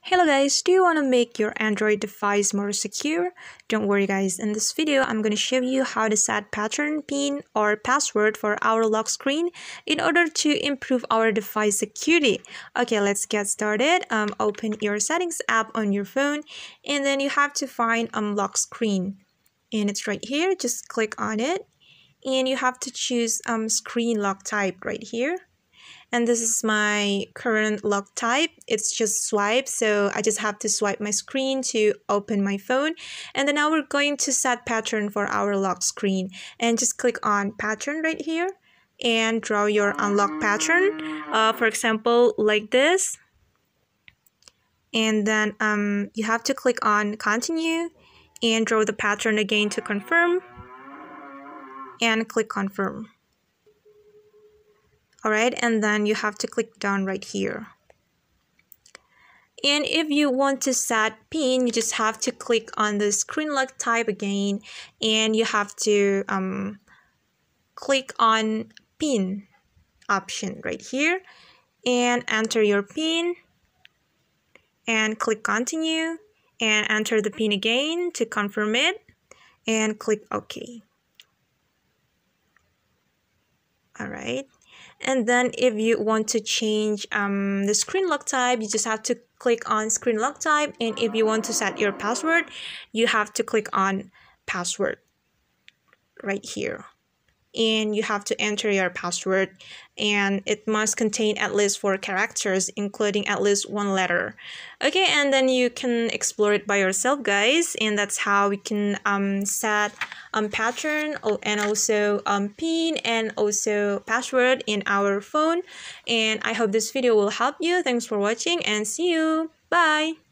Hello guys, do you want to make your Android device more secure? Don't worry guys, in this video I'm going to show you how to set pattern, PIN or password for our lock screen in order to improve our device security. Okay, let's get started. Open your settings app on your phone and then you have to find lock screen. And it's right here, just click on it. And you have to choose screen lock type right here. And this is my current lock type. It's just swipe, so I just have to swipe my screen to open my phone. And then now we're going to set pattern for our lock screen. And just click on pattern right here and draw your unlock pattern. For example, like this. And then you have to click on continue and draw the pattern again to confirm. And click confirm. Alright, and then you have to click done right here. And if you want to set PIN, you just have to click on the screen lock type again, and you have to click on PIN option right here and enter your PIN and click continue and enter the PIN again to confirm it and click OK. Alright. And then if you want to change the screen lock type, you just have to click on screen lock type. And if you want to set your password, you have to click on password right here. And you have to enter your password, and it must contain at least 4 characters, including at least 1 letter. Okay, and then you can explore it by yourself, guys. And that's how we can set pattern and also PIN and also password in our phone. And I hope this video will help you. Thanks for watching and see you. Bye.